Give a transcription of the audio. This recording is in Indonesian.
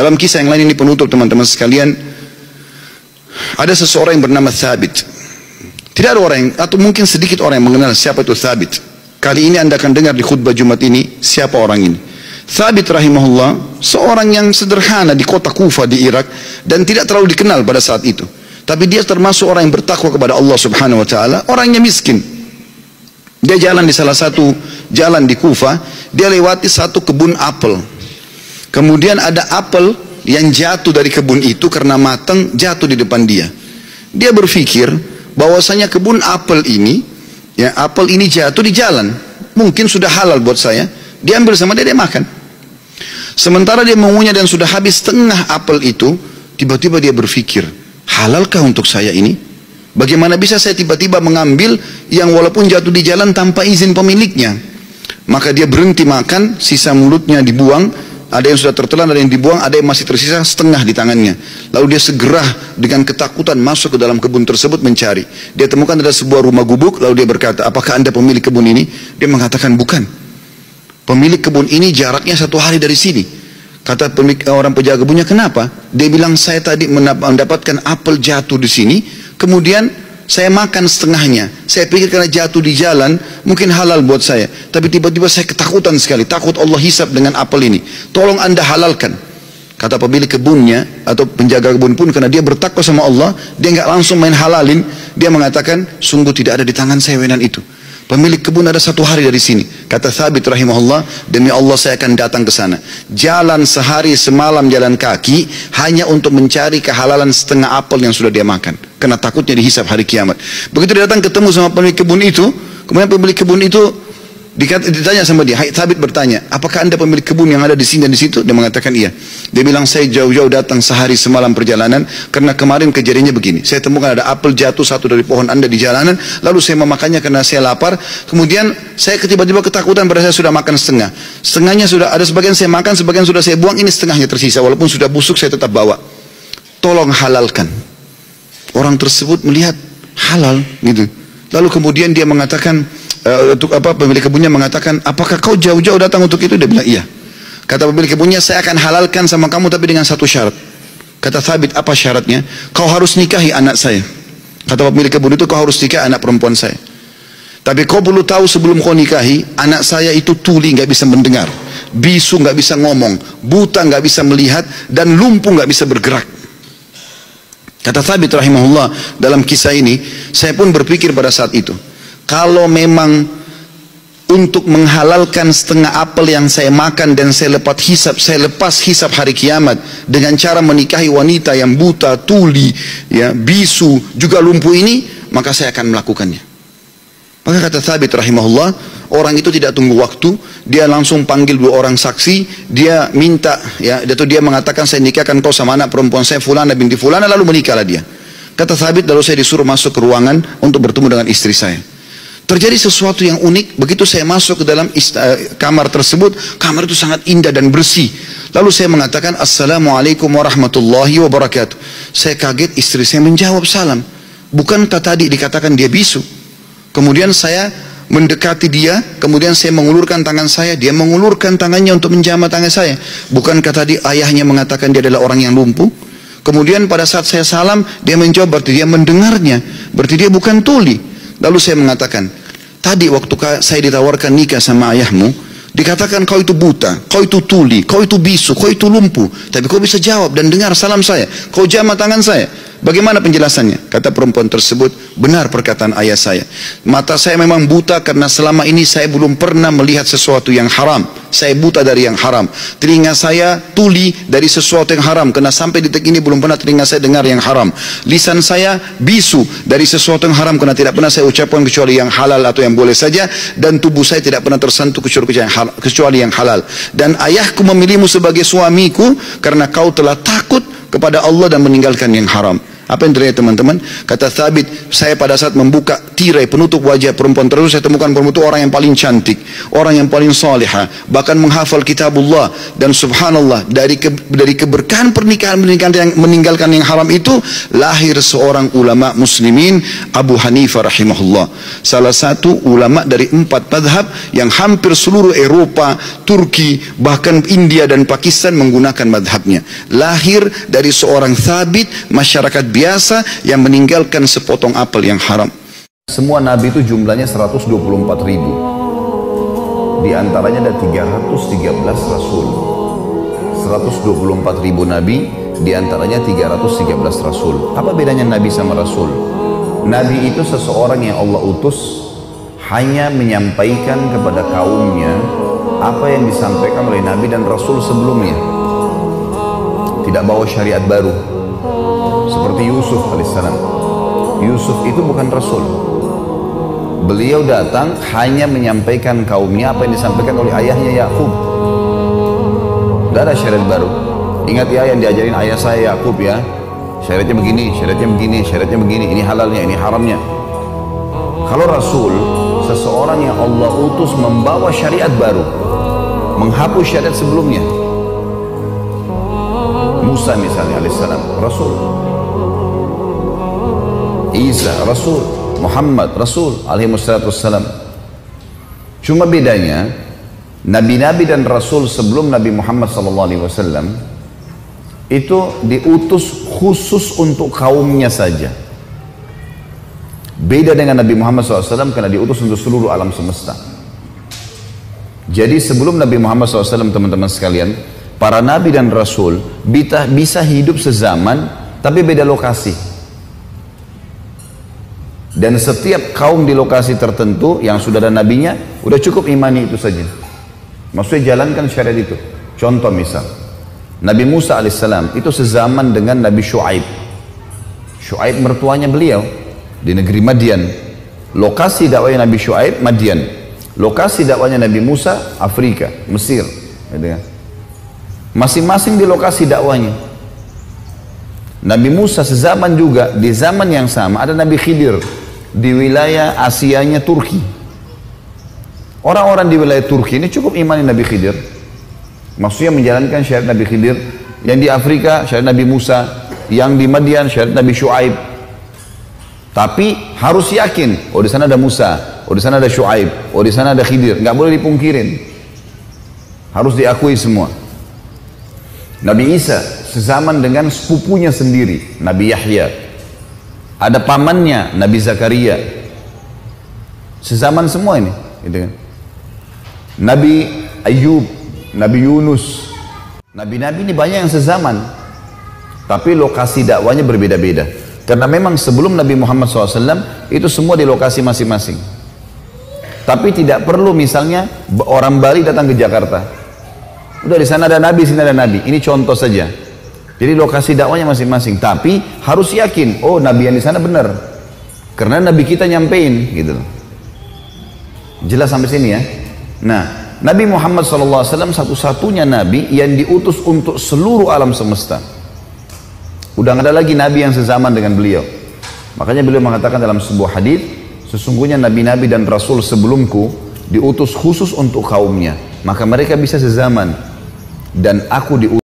Dalam kisah yang lain ini penutup teman-teman sekalian, ada seseorang yang bernama Thabit. Tidak ada orang yang, atau mungkin sedikit orang yang mengenal siapa itu Thabit. Kali ini Anda akan dengar di khutbah Jumat ini siapa orang ini. Thabit rahimahullah seorang yang sederhana di kota Kufa di Irak dan tidak terlalu dikenal pada saat itu. Tapi dia termasuk orang yang bertakwa kepada Allah Subhanahu wa taala, orangnya miskin. Dia jalan di salah satu jalan di Kufa, dia lewati satu kebun apel. Kemudian ada apel yang jatuh dari kebun itu karena matang, jatuh di depan dia. Dia berpikir bahwasanya kebun apel ini, ya apel ini jatuh di jalan, mungkin sudah halal buat saya. Dia ambil sama dia makan. Sementara dia mengunyah dan sudah habis setengah apel itu, tiba-tiba dia berpikir, halalkah untuk saya ini? Bagaimana bisa saya tiba-tiba mengambil yang walaupun jatuh di jalan tanpa izin pemiliknya? Maka dia berhenti makan, sisa mulutnya dibuang. Ada yang sudah tertelan, ada yang dibuang, ada yang masih tersisa setengah di tangannya. Lalu dia segera dengan ketakutan masuk ke dalam kebun tersebut mencari. Dia temukan ada sebuah rumah gubuk, lalu dia berkata, apakah Anda pemilik kebun ini? Dia mengatakan, bukan. Pemilik kebun ini jaraknya 1 hari dari sini. Kata orang penjaga kebunnya, kenapa? Dia bilang, saya tadi mendapatkan apel jatuh di sini, kemudian saya makan setengahnya. Saya pikir karena jatuh di jalan, mungkin halal buat saya. Tapi tiba-tiba saya ketakutan sekali. Takut Allah hisab dengan apel ini. Tolong Anda halalkan. Kata pemilik kebunnya, atau penjaga kebun pun, karena dia bertakwa sama Allah, dia nggak langsung main halalin. Dia mengatakan, sungguh tidak ada di tangan saya wenan itu. Pemilik kebun ada 1 hari dari sini. Kata Thabit rahimahullah, demi Allah saya akan datang ke sana. Jalan sehari semalam jalan kaki, hanya untuk mencari kehalalan setengah apel yang sudah dia makan. Karena takutnya dihisab hari kiamat. Begitu dia datang ketemu sama pemilik kebun itu, kemudian pemilik kebun itu ditanya sama dia, Thabit bertanya, apakah Anda pemilik kebun yang ada di sini dan di situ? Dia mengatakan iya. Dia bilang, saya jauh-jauh datang sehari semalam perjalanan karena kemarin kejadiannya begini. Saya temukan ada apel jatuh satu dari pohon Anda di jalanan, lalu saya memakannya karena saya lapar. Kemudian saya tiba-tiba ketakutan pada saya sudah makan setengah. Setengahnya sudah ada, sebagian saya makan, sebagian sudah saya buang, ini setengahnya tersisa. Walaupun sudah busuk saya tetap bawa. Tolong halalkan. Orang tersebut melihat halal gitu. Lalu kemudian dia mengatakan, pemilik kebunnya mengatakan, apakah kau jauh-jauh datang untuk itu? Dia bilang iya. Kata pemilik kebunnya, saya akan halalkan sama kamu tapi dengan satu syarat. Kata Thabit, apa syaratnya? Kau harus nikahi anak saya. Kata pemilik kebun itu, kau harus nikahi anak perempuan saya. Tapi kau perlu tahu sebelum kau nikahi, anak saya itu tuli, nggak bisa mendengar, bisu nggak bisa ngomong, buta nggak bisa melihat, dan lumpuh nggak bisa bergerak. Kata Thabit rahimahullah, dalam kisah ini saya pun berpikir pada saat itu, kalau memang untuk menghalalkan setengah apel yang saya makan dan saya lepas hisab hari kiamat dengan cara menikahi wanita yang buta, tuli, ya, bisu, juga lumpuh ini, maka saya akan melakukannya. Maka kata Thabit rahimahullah, orang itu tidak tunggu waktu, dia langsung panggil 2 orang saksi, dia minta, ya, atau dia mengatakan, saya nikahkan kau sama anak perempuan saya Fulana binti Fulana, lalu menikahlah dia. Kata Thabit, lalu saya disuruh masuk ke ruangan untuk bertemu dengan istri saya. Terjadi sesuatu yang unik, begitu saya masuk ke dalam kamar tersebut, kamar itu sangat indah dan bersih. Lalu saya mengatakan, Assalamualaikum warahmatullahi wabarakatuh. Saya kaget, istri saya menjawab salam. Bukankah tadi dikatakan dia bisu? Kemudian saya mendekati dia, kemudian saya mengulurkan tangan saya, dia mengulurkan tangannya untuk menjamah tangan saya. Bukankah tadi ayahnya mengatakan dia adalah orang yang lumpuh? Kemudian pada saat saya salam, dia menjawab, berarti dia mendengarnya, berarti dia bukan tuli. Lalu saya mengatakan, tadi waktu saya ditawarkan nikah sama ayahmu, dikatakan kau itu buta, kau itu tuli, kau itu bisu, kau itu lumpuh, tapi kau bisa jawab dan dengar salam saya, kau jamah tangan saya. Bagaimana penjelasannya? Kata perempuan tersebut, benar perkataan ayah saya. Mata saya memang buta karena selama ini saya belum pernah melihat sesuatu yang haram. Saya buta dari yang haram. Telinga saya tuli dari sesuatu yang haram, karena sampai detik ini belum pernah telinga saya dengar yang haram. Lisan saya bisu dari sesuatu yang haram, karena tidak pernah saya ucapkan kecuali yang halal atau yang boleh saja. Dan tubuh saya tidak pernah tersentuh kecuali yang halal. Dan ayahku memilihmu sebagai suamiku karena kau telah takut kepada Allah dan meninggalkan yang haram. Apa yang terjadi teman-teman? Kata Thabit, saya pada saat membuka tirai penutup wajah perempuan tersebut, saya temukan perempuan itu orang yang paling cantik, orang yang paling salihah, bahkan menghafal kitabullah. Dan subhanallah, dari keberkahan pernikahan yang meninggalkan yang haram itu, lahir seorang ulama muslimin, Abu Hanifah rahimahullah. Salah satu ulama dari 4 madhab yang hampir seluruh Eropa, Turki, bahkan India dan Pakistan menggunakan madhabnya. Lahir dari seorang Thabit, masyarakat biasa yang meninggalkan sepotong apel yang haram. Semua nabi itu jumlahnya 124 ribu. Di antaranya ada 313 rasul. 124 ribu nabi, di antaranya 313 rasul. Apa bedanya nabi sama rasul? Nabi itu seseorang yang Allah utus hanya menyampaikan kepada kaumnya apa yang disampaikan oleh nabi dan rasul sebelumnya. Tidak bawa syariat baru. Seperti Yusuf alaihissalam. Yusuf itu bukan rasul. Beliau datang hanya menyampaikan kaumnya apa yang disampaikan oleh ayahnya Yakub. Tidak ada syariat baru. Ingat ya yang diajarin ayah saya Yakub ya. Syariatnya begini, syariatnya begini, syariatnya begini. Ini halalnya, ini haramnya. Kalau rasul, seseorang yang Allah utus membawa syariat baru, menghapus syariat sebelumnya. Musa misalnya alaihissalam, rasul. Isa, rasul. Muhammad, rasul alaihissalam. Cuma bedanya, nabi-nabi dan rasul sebelum Nabi Muhammad SAW itu diutus khusus untuk kaumnya saja. Beda dengan Nabi Muhammad SAW karena diutus untuk seluruh alam semesta. Jadi sebelum Nabi Muhammad SAW, teman-teman sekalian, para nabi dan rasul bisa hidup sezaman tapi beda lokasi. Dan setiap kaum di lokasi tertentu yang sudah ada nabinya, udah cukup imani itu saja. Maksudnya jalankan syariat itu. Contoh misal, Nabi Musa alaihissalam itu sezaman dengan Nabi Shu'aib. Shu'aib mertuanya beliau di negeri Madian. Lokasi dakwahnya Nabi Shu'aib, Madian. Lokasi dakwahnya Nabi Musa, Afrika, Mesir. Masing-masing di lokasi dakwahnya. Nabi Musa sezaman juga, di zaman yang sama ada Nabi Khidir di wilayah Asianya Turki. Orang-orang di wilayah Turki ini cukup imani Nabi Khidir. Maksudnya menjalankan syariat Nabi Khidir. Yang di Afrika syariat Nabi Musa, yang di Madian syariat Nabi Shu'aib. Tapi harus yakin, oh di sana ada Musa, oh di sana ada Shu'aib, oh di sana ada Khidir. Nggak boleh dipungkirin. Harus diakui semua. Nabi Isa sezaman dengan sepupunya sendiri, Nabi Yahya. Ada pamannya, Nabi Zakaria. Sezaman semua ini, gitu kan. Nabi Ayub, Nabi Yunus. Nabi-nabi ini banyak yang sezaman. Tapi lokasi dakwanya berbeda-beda. Karena memang sebelum Nabi Muhammad SAW itu semua di lokasi masing-masing. Tapi tidak perlu misalnya orang Bali datang ke Jakarta. Udah di sana ada nabi, sini ada nabi. Ini contoh saja. Jadi lokasi dakwanya masing-masing. Tapi harus yakin, oh nabi yang di sana benar. Karena nabi kita nyampein, gitu. Jelas sampai sini ya. Nah, Nabi Muhammad SAW satu-satunya nabi yang diutus untuk seluruh alam semesta. Udah nggak ada lagi nabi yang sezaman dengan beliau. Makanya beliau mengatakan dalam sebuah hadis, sesungguhnya nabi-nabi dan rasul sebelumku diutus khusus untuk kaumnya. Maka mereka bisa sezaman. Dan aku diutus